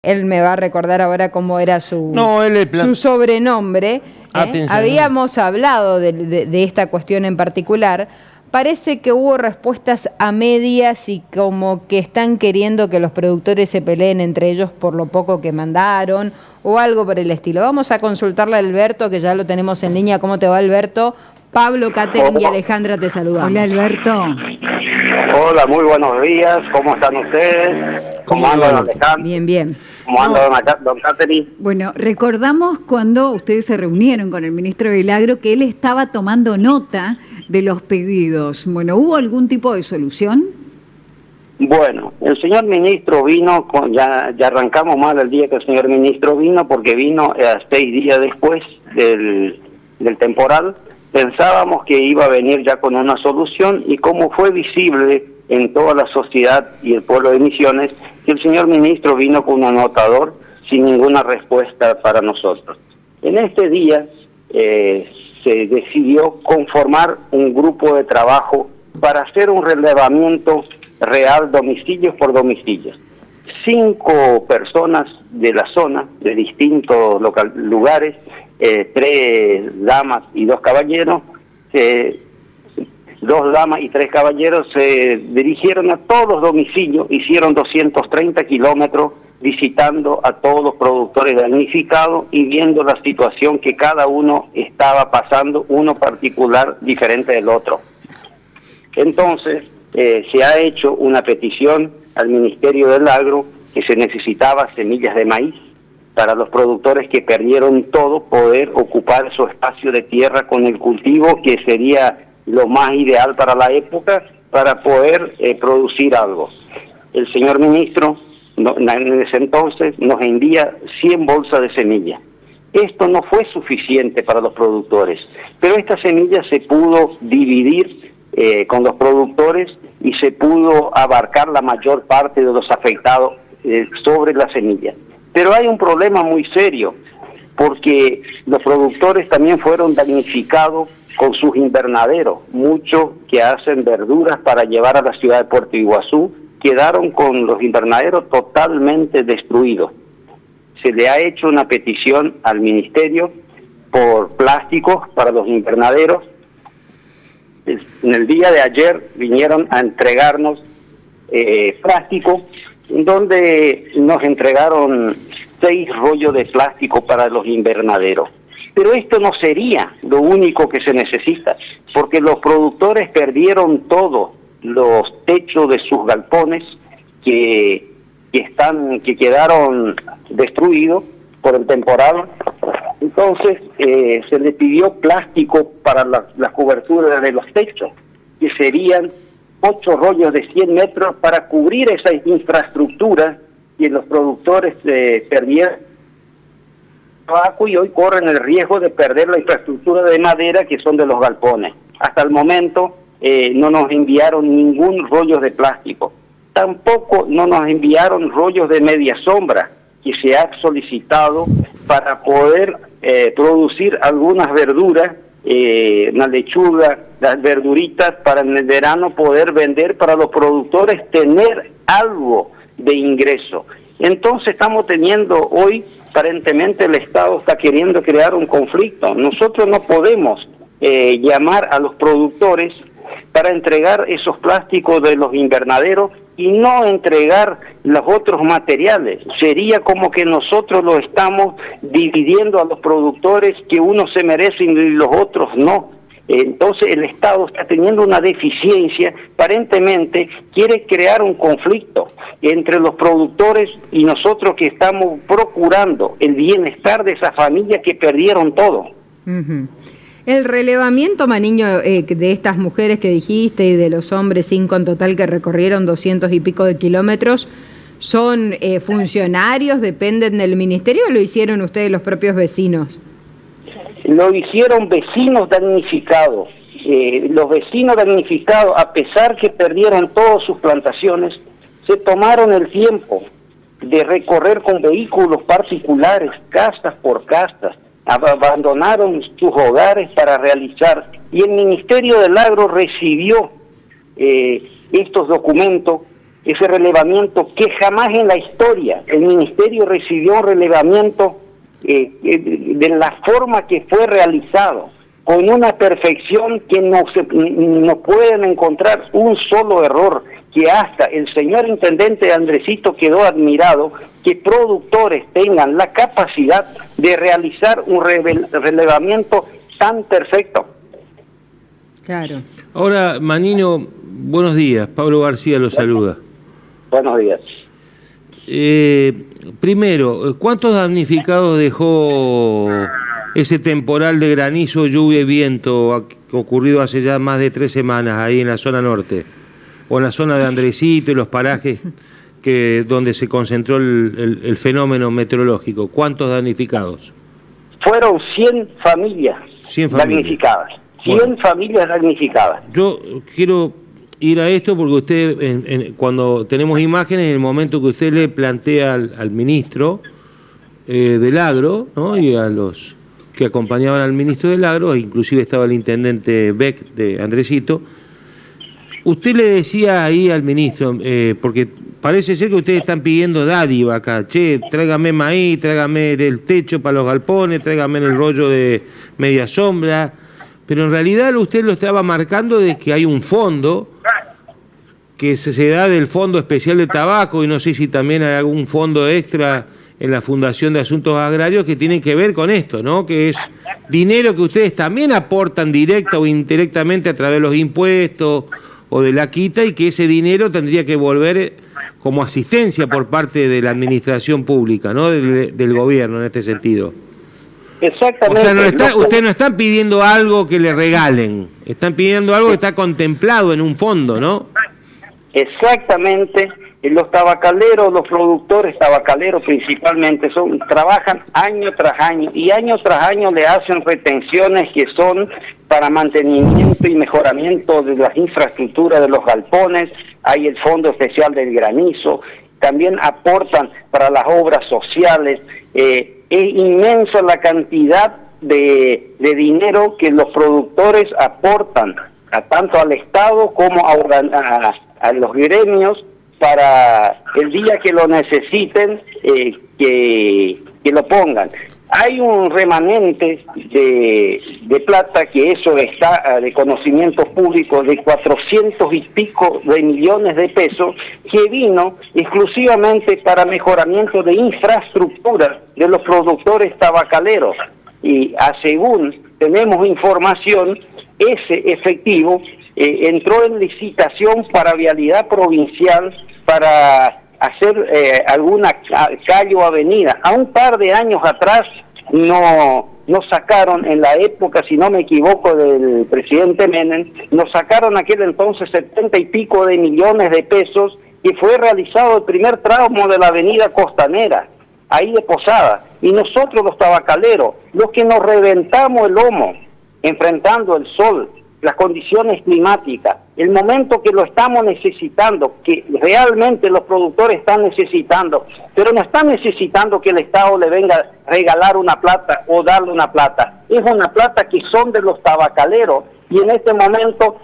Él me va a recordar ahora cómo era su sobrenombre. Habíamos hablado de esta cuestión en particular. Parece que hubo respuestas a medias y como que están queriendo que los productores se peleen entre ellos por lo poco que mandaron o algo por el estilo. Vamos a consultarle a Alberto, que ya lo tenemos en línea. ¿Cómo te va, Alberto? Pablo, Catherine y Alejandra te saludamos. Hola, Alberto. Hola, muy buenos días. ¿Cómo están ustedes? ¿Cómo andan, Alejandra? Bien, bien. ¿Cómo anda don Catherine? Bueno, recordamos cuando ustedes se reunieron con el ministro del Agro que él estaba tomando nota de los pedidos. Bueno, ¿hubo algún tipo de solución? Bueno, el señor ministro vino, ya arrancamos mal el día que el señor ministro vino, porque vino 6 días después del temporal. Pensábamos que iba a venir ya con una solución, y como fue visible en toda la sociedad y el pueblo de Misiones, que el señor ministro vino con un anotador sin ninguna respuesta para nosotros. En este día se decidió conformar un grupo de trabajo para hacer un relevamiento real domicilio por domicilio. 5 personas de la zona, de distintos lugares, 3 damas y 2 caballeros, 2 damas y 3 caballeros se dirigieron a todos los domicilios, hicieron 230 kilómetros visitando a todos los productores damnificados y viendo la situación que cada uno estaba pasando, uno particular diferente del otro. Entonces se ha hecho una petición al Ministerio del Agro que se necesitaba semillas de maíz para los productores que perdieron todo, poder ocupar su espacio de tierra con el cultivo, que sería lo más ideal para la época, para poder producir algo. El señor ministro en ese entonces nos envía 100 bolsas de semilla. Esto no fue suficiente para los productores, pero esta semilla se pudo dividir con los productores y se pudo abarcar la mayor parte de los afectados sobre la semilla. Pero hay un problema muy serio, porque los productores también fueron damnificados con sus invernaderos. Muchos que hacen verduras para llevar a la ciudad de Puerto Iguazú quedaron con los invernaderos totalmente destruidos. Se le ha hecho una petición al ministerio por plásticos para los invernaderos. En el día de ayer vinieron a entregarnos plástico, donde nos entregaron 6 rollos de plástico para los invernaderos. Pero esto no sería lo único que se necesita, porque los productores perdieron todos los techos de sus galpones que quedaron destruidos por el temporal. Entonces se le pidió plástico para la cobertura de los techos, que serían 8 rollos de 100 metros para cubrir esa infraestructura que los productores perdieron y hoy corren el riesgo de perder la infraestructura de madera que son de los galpones. Hasta el momento no nos enviaron ningún rollo de plástico. Tampoco no nos enviaron rollos de media sombra que se ha solicitado para poder producir algunas verduras, una lechuga, las verduritas para en el verano poder vender, para los productores tener algo de ingreso. Entonces estamos teniendo hoy, aparentemente el Estado está queriendo crear un conflicto. Nosotros no podemos llamar a los productores para entregar esos plásticos de los invernaderos y no entregar los otros materiales. Sería como que nosotros lo estamos dividiendo a los productores, que unos se merecen y los otros no. Entonces el Estado está teniendo una deficiencia, aparentemente quiere crear un conflicto entre los productores y nosotros, que estamos procurando el bienestar de esas familias que perdieron todo. El relevamiento, Maniño, de estas mujeres que dijiste y de los hombres 5 en total que recorrieron 200 y pico de kilómetros, ¿son funcionarios, dependen del ministerio o lo hicieron ustedes los propios vecinos? Lo hicieron vecinos damnificados. Los vecinos damnificados, a pesar que perdieron todas sus plantaciones, se tomaron el tiempo de recorrer con vehículos particulares, casas por casas, abandonaron sus hogares para realizar, y el Ministerio del Agro recibió estos documentos ese relevamiento que jamás en la historia el ministerio recibió un relevamiento de la forma que fue realizado, con una perfección que no pueden encontrar un solo error, que hasta el señor intendente Andresito quedó admirado que productores tengan la capacidad de realizar un relevamiento tan perfecto. Claro. Ahora, Manino, buenos días. Pablo García lo saluda. Buenos días. Primero, ¿cuántos damnificados dejó ese temporal de granizo, lluvia y viento ocurrido hace ya más de 3 semanas ahí en la zona norte? O en la zona de Andresito y los parajes donde se concentró el fenómeno meteorológico. ¿Cuántos damnificados? Fueron 100 familias, damnificadas. 100 familias damnificadas. Yo quiero ir a esto porque usted, cuando tenemos imágenes, en el momento que usted le plantea al ministro del Agro, ¿no? Y a los que acompañaban al ministro del Agro, inclusive estaba el intendente Beck de Andresito, usted le decía ahí al ministro, porque parece ser que ustedes están pidiendo dádiva acá, che, tráigame maíz, tráigame del techo para los galpones, tráigame el rollo de media sombra, pero en realidad usted lo estaba marcando de que hay un fondo que se da del Fondo Especial de Tabaco, y no sé si también hay algún fondo extra en la Fundación de Asuntos Agrarios que tienen que ver con esto, ¿no? Que es dinero que ustedes también aportan directa o indirectamente a través de los impuestos o de la quita, y que ese dinero tendría que volver como asistencia por parte de la administración pública, ¿no? Del gobierno en este sentido. Exactamente. O sea, ustedes no están pidiendo algo que le regalen, están pidiendo algo que está contemplado en un fondo, ¿no? Exactamente. Los tabacaleros, los productores tabacaleros principalmente, trabajan año tras año, y año tras año le hacen retenciones que son para mantenimiento y mejoramiento de las infraestructuras de los galpones. Hay el Fondo Especial del Granizo, también aportan para las obras sociales. Es inmensa la cantidad de dinero que los productores aportan, tanto al Estado como a los gremios, para el día que lo necesiten, que lo pongan. Hay un remanente de plata, que eso está de conocimiento público, de 400 y pico de millones de pesos, que vino exclusivamente para mejoramiento de infraestructura de los productores tabacaleros. Y según tenemos información, ese efectivo entró en licitación para vialidad provincial, para hacer alguna calle o avenida. A un par de años atrás nos sacaron, en la época, si no me equivoco, del presidente Menem, nos sacaron aquel entonces 70 y pico de millones de pesos, y fue realizado el primer tramo de la avenida Costanera, ahí de Posada. Y nosotros los tabacaleros, los que nos reventamos el lomo, enfrentando el sol, las condiciones climáticas, el momento que lo estamos necesitando, que realmente los productores están necesitando, pero no están necesitando que el Estado le venga a regalar una plata o darle una plata. Es una plata que son de los tabacaleros, y en este momento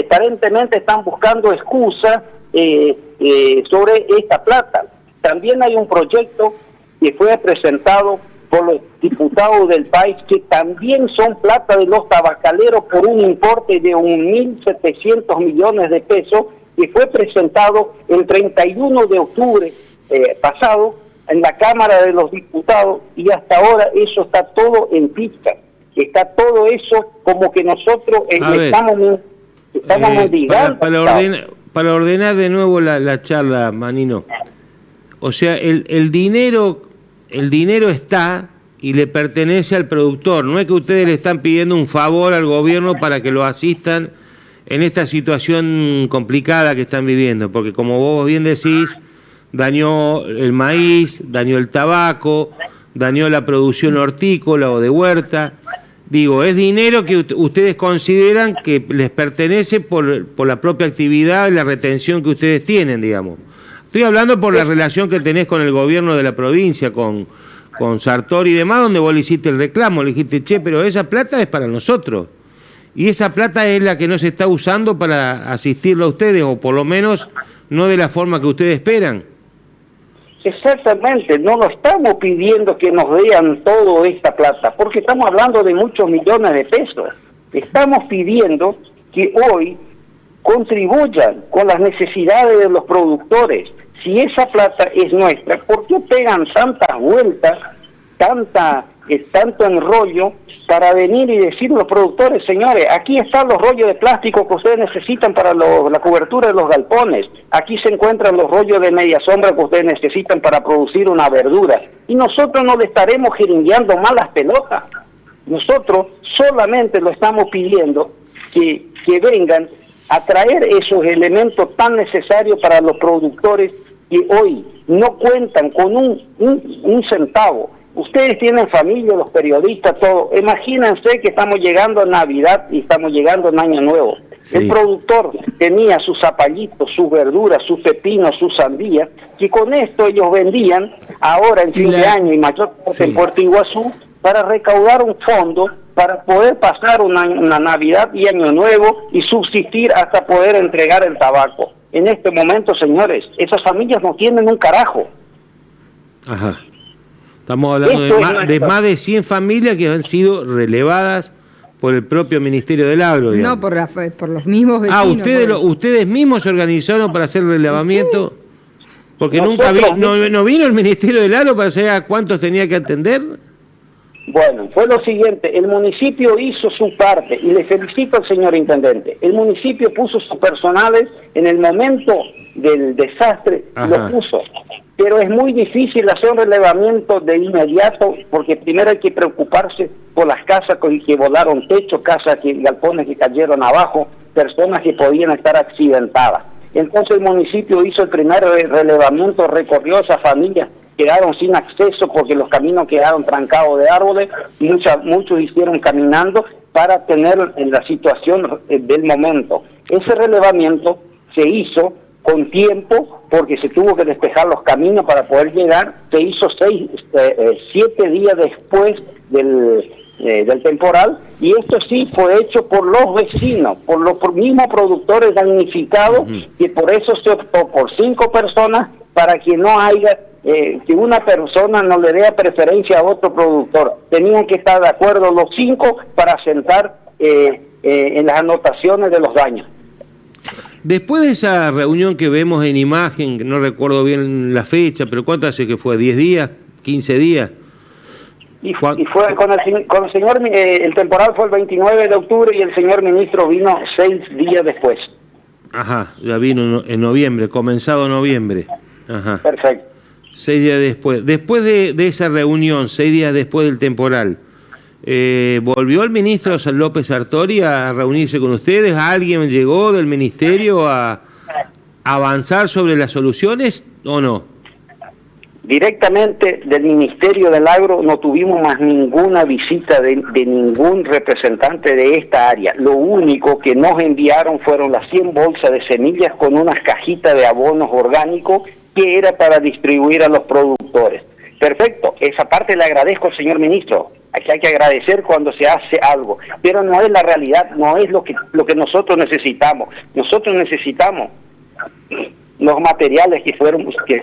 aparentemente están buscando excusas sobre esta plata. También hay un proyecto que fue presentado por los diputados del país, que también son plata de los tabacaleros, por un importe de 1.700 millones de pesos, que fue presentado el 31 de octubre pasado en la Cámara de los Diputados, y hasta ahora eso está todo en pista. Está todo eso como que nosotros estamos mendigando. Para ordenar de nuevo la charla, Manino. O sea, el dinero está y le pertenece al productor. No es que ustedes le están pidiendo un favor al gobierno para que lo asistan en esta situación complicada que están viviendo, porque como vos bien decís, dañó el maíz, dañó el tabaco, dañó la producción hortícola o de huerta. Digo, es dinero que ustedes consideran que les pertenece por la propia actividad y la retención que ustedes tienen, digamos. Estoy hablando por la relación que tenés con el gobierno de la provincia, con Sartori y demás, donde vos le hiciste el reclamo, le dijiste, che, pero esa plata es para nosotros. Y esa plata es la que no se está usando para asistirlo a ustedes, o por lo menos no de la forma que ustedes esperan. Exactamente, no nos estamos pidiendo que nos den toda esta plata, porque estamos hablando de muchos millones de pesos. Estamos pidiendo que hoy contribuyan con las necesidades de los productores. Si esa plata es nuestra, ¿por qué pegan tantas vueltas, tanto enrollo para venir y decir a los productores, señores, aquí están los rollos de plástico que ustedes necesitan para la cobertura de los galpones, aquí se encuentran los rollos de media sombra que ustedes necesitan para producir una verdura, y nosotros no le estaremos jeringueando más las pelotas? Nosotros solamente lo estamos pidiendo que vengan a traer esos elementos tan necesarios para los productores que hoy no cuentan con un centavo. Ustedes tienen familia, los periodistas, todo. Imagínense que estamos llegando a Navidad y estamos llegando a Año Nuevo. Sí. El productor tenía sus zapallitos, sus verduras, sus pepinos, sus sandías, que con esto ellos vendían ahora en fin de año y mayor parte en Puerto Iguazú para recaudar un fondo para poder pasar una Navidad y Año Nuevo y subsistir hasta poder entregar el tabaco. En este momento, señores, esas familias no tienen un carajo. Ajá. Estamos hablando de más de 100 familias que han sido relevadas por el propio Ministerio del Agro, digamos. No, por los mismos vecinos. ¿Ustedes mismos se organizaron para hacer el relevamiento? Sí. Porque nunca no vino el Ministerio del Agro para saber a cuántos tenía que atender. Bueno, fue lo siguiente, el municipio hizo su parte, y le felicito al señor intendente. El municipio puso sus personales en el momento del desastre, lo puso. Pero es muy difícil hacer un relevamiento de inmediato, porque primero hay que preocuparse por las casas que volaron techo, galpones que cayeron abajo, personas que podían estar accidentadas. Entonces el municipio hizo el primer relevamiento, recorrió a esas familias, quedaron sin acceso porque los caminos quedaron trancados de árboles, muchos hicieron caminando para tener la situación del momento. Ese relevamiento se hizo con tiempo porque se tuvo que despejar los caminos para poder llegar. Se hizo 7 días después del temporal, y esto sí fue hecho por los vecinos, por los mismos productores damnificados, y por eso se optó por 5 personas para que no haya que una persona no le dé preferencia a otro productor. Tenían que estar de acuerdo los 5 para sentar en las anotaciones de los daños. Después de esa reunión que vemos en imagen, que no recuerdo bien la fecha, pero ¿cuánto hace que fue? ¿10 días? ¿15 días? Y fue con el señor, el temporal fue el 29 de octubre y el señor ministro vino 6 días después. Ajá, ya vino en noviembre, comenzado noviembre. Ajá. Perfecto. 6 días después. Después de esa reunión, 6 días después del temporal, ¿volvió el ministro López Sartori a reunirse con ustedes? ¿Alguien llegó del ministerio a avanzar sobre las soluciones o no? Directamente del Ministerio del Agro no tuvimos más ninguna visita de ningún representante de esta área. Lo único que nos enviaron fueron las 100 bolsas de semillas con unas cajitas de abonos orgánicos que era para distribuir a los productores. Perfecto, esa parte le agradezco al señor ministro. Aquí hay que agradecer cuando se hace algo, pero no es la realidad, no es lo que nosotros necesitamos. Nosotros necesitamos los materiales que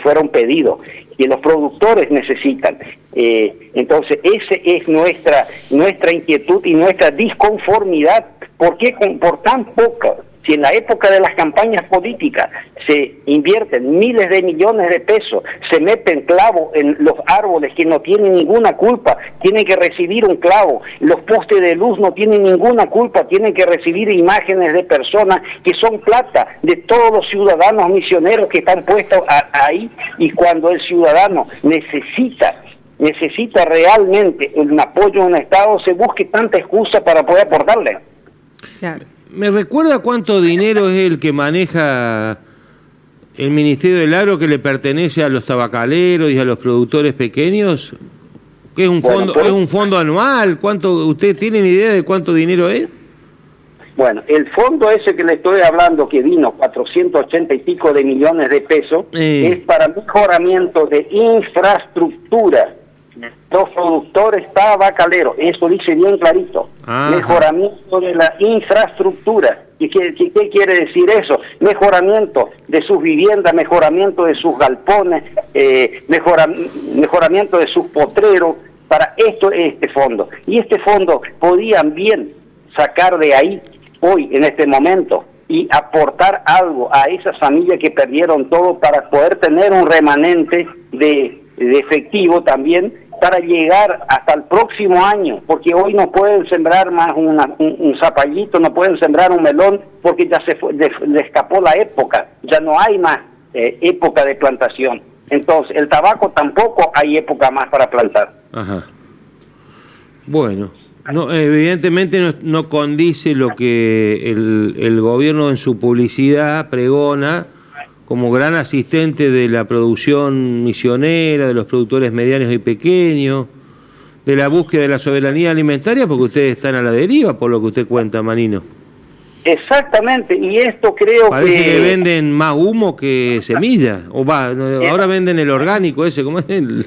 fueron pedidos, que los productores necesitan. Entonces, esa es nuestra inquietud y nuestra disconformidad. ¿Por qué por tan poca? Si en la época de las campañas políticas se invierten miles de millones de pesos, se meten clavos en los árboles que no tienen ninguna culpa, tienen que recibir un clavo, los postes de luz no tienen ninguna culpa, tienen que recibir imágenes de personas que son plata de todos los ciudadanos misioneros que están puestos ahí, y cuando el ciudadano necesita realmente el apoyo de un Estado, se busque tanta excusa para poder aportarle. Claro. ¿Me recuerda cuánto dinero es el que maneja el Ministerio del Agro, que le pertenece a los tabacaleros y a los productores pequeños? ¿Qué es un fondo? ¿Es un fondo anual? ¿Cuánto? ¿Usted tiene ni idea de cuánto dinero es? Bueno, el fondo ese que le estoy hablando, que vino 480 y pico de millones de pesos, es para mejoramiento de infraestructura. Los productores tabacaleros, eso dice bien clarito. Ajá. Mejoramiento de la infraestructura. ¿Y qué quiere decir eso? Mejoramiento de sus viviendas, mejoramiento de sus galpones, mejoramiento de sus potreros. Para esto es este fondo. Y este fondo podían bien sacar de ahí hoy, en este momento, y aportar algo a esas familias que perdieron todo para poder tener un remanente de efectivo también para llegar hasta el próximo año, porque hoy no pueden sembrar más un zapallito, no pueden sembrar un melón, porque ya le escapó la época, ya no hay más época de plantación. Entonces, el tabaco tampoco hay época más para plantar. Ajá. Bueno, no, evidentemente no condice lo que el gobierno en su publicidad pregona como gran asistente de la producción misionera, de los productores medianos y pequeños, de la búsqueda de la soberanía alimentaria, porque ustedes están a la deriva, por lo que usted cuenta, Manino. Exactamente, y esto creo Parece que venden más humo que semilla, ahora venden el orgánico ese, ¿cómo es el...?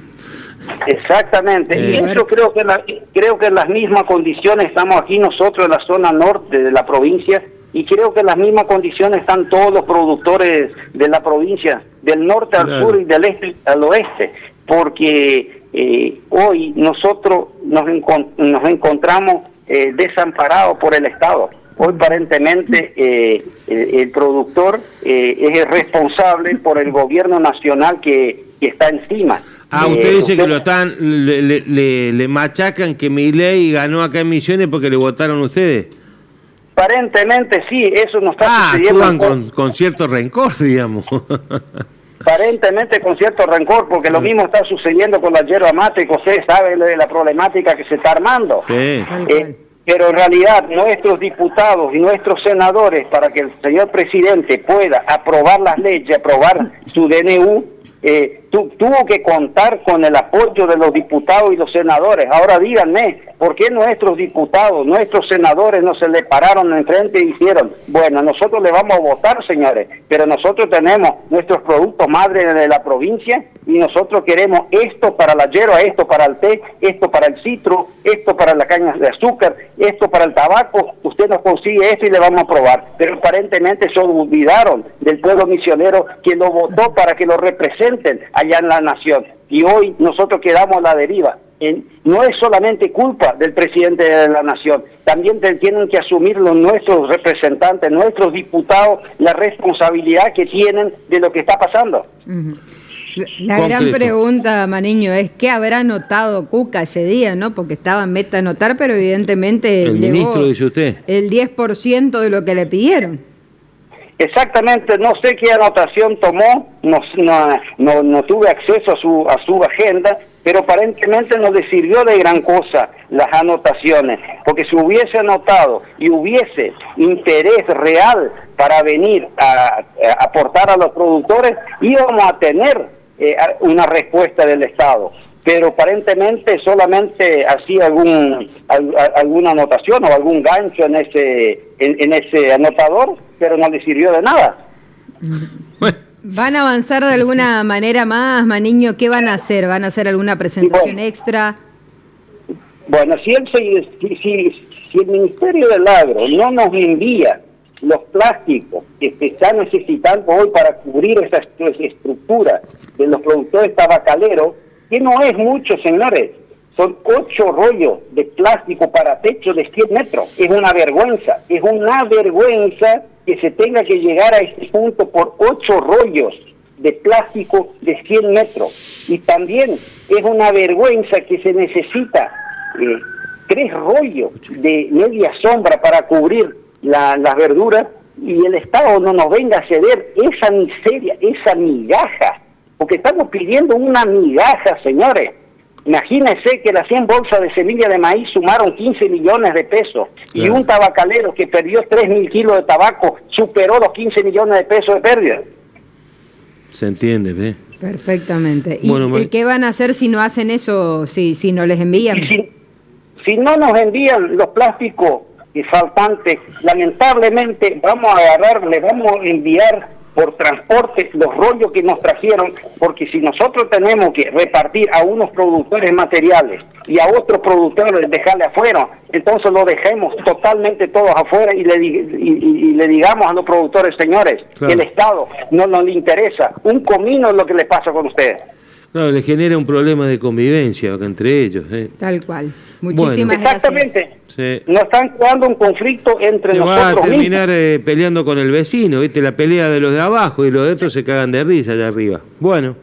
Exactamente, y eso creo que en las mismas condiciones estamos aquí nosotros en la zona norte de la provincia, y creo que en las mismas condiciones están todos los productores de la provincia, del norte al sur y del este al oeste, porque hoy nosotros nos encontramos desamparados por el Estado. Hoy aparentemente el productor es el responsable por el gobierno nacional que está encima. Usted dice que lo están le machacan que Milei ganó acá en Misiones porque le votaron ustedes. Aparentemente sí, eso no está sucediendo. Actúan con cierto rencor, digamos. Aparentemente con cierto rencor, porque lo mismo está sucediendo con la yerba mate, que usted sabe de la problemática que se está armando. Sí. Pero en realidad nuestros diputados y nuestros senadores, para que el señor presidente pueda aprobar las leyes, aprobar su DNU, tuvo que contar con el apoyo de los diputados y los senadores. Ahora díganme, ¿por qué nuestros diputados, nuestros senadores no se le pararon enfrente y dijeron, bueno, nosotros le vamos a votar, señores, pero nosotros tenemos nuestros productos madre de la provincia y nosotros queremos esto para la yerba, esto para el té, esto para el citro, esto para la caña de azúcar, esto para el tabaco, usted nos consigue esto y le vamos a aprobar? Pero aparentemente se olvidaron del pueblo misionero que lo votó para que lo representen allá en la nación, y hoy nosotros quedamos a la deriva. No es solamente culpa del presidente de la nación, también tienen que asumir nuestros representantes, nuestros diputados, la responsabilidad que tienen de lo que está pasando. La gran pregunta, Maniño, es ¿qué habrá notado Cuca ese día, no? Porque estaba en meta anotar, pero evidentemente el ministro, dice usted, el 10% de lo que le pidieron. Exactamente, no sé qué anotación tomó, no tuve acceso a su agenda, pero aparentemente no le sirvió de gran cosa las anotaciones, porque si hubiese anotado y hubiese interés real para venir a aportar a los productores, íbamos a tener una respuesta del Estado. Pero aparentemente solamente hacía alguna anotación o algún gancho en ese anotador, pero no le sirvió de nada. ¿Van a avanzar de alguna manera más, Maniño? ¿Qué van a hacer? ¿Van a hacer alguna presentación extra? Bueno, si el Ministerio del Agro no nos envía los plásticos que se están necesitando hoy para cubrir esa estructura de los productores tabacaleros, que no es mucho, señores, son 8 rollos de plástico para techo de 100 metros. Es una vergüenza que se tenga que llegar a este punto por 8 rollos de plástico de 100 metros. Y también es una vergüenza que se necesita 3 rollos de media sombra para cubrir las verduras, y el Estado no nos venga a ceder esa miseria, esa migaja, porque estamos pidiendo una migaja, señores. Imagínense que las 100 bolsas de semilla de maíz sumaron 15 millones de pesos, claro, y un tabacalero que perdió 3.000 kilos de tabaco superó los 15 millones de pesos de pérdida. Se entiende, ¿ve? Perfectamente. ¿Y qué van a hacer si no hacen eso, si no les envían? Si no nos envían los plásticos faltantes, lamentablemente vamos a agarrar, le vamos a enviar por transporte los rollos que nos trajeron, porque si nosotros tenemos que repartir a unos productores materiales y a otros productores dejarle afuera, entonces lo dejemos totalmente todos afuera y le digamos a los productores, señores, claro, el Estado no le interesa, un comino es lo que le pasa con ustedes. Claro, le genera un problema de convivencia entre ellos. Tal cual. Muchísimas gracias. Exactamente. Sí. Nos están creando un conflicto entre nosotros mismos. Va a terminar peleando con el vecino, ¿viste? La pelea de los de abajo y los de otros se cagan de risa allá arriba. Bueno.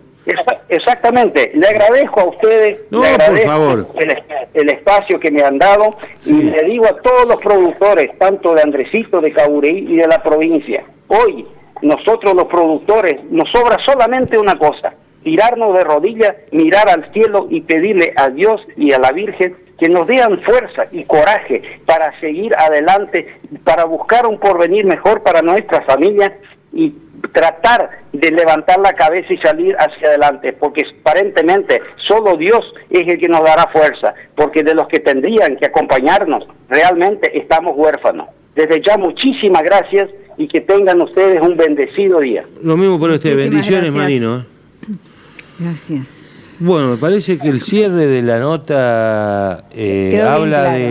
Exactamente. Le agradezco a ustedes, le agradezco, por favor, el espacio que me han dado, sí, y le digo a todos los productores, tanto de Andresito, de Cabureí y de la provincia, hoy nosotros los productores nos sobra solamente una cosa: tirarnos de rodillas, mirar al cielo y pedirle a Dios y a la Virgen que nos den fuerza y coraje para seguir adelante, para buscar un porvenir mejor para nuestra familia y tratar de levantar la cabeza y salir hacia adelante, porque aparentemente solo Dios es el que nos dará fuerza, porque de los que tendrían que acompañarnos realmente estamos huérfanos. Desde ya muchísimas gracias y que tengan ustedes un bendecido día. Lo mismo por usted, bendiciones, Marino. Gracias. Bueno, me parece que el cierre de la nota habla de...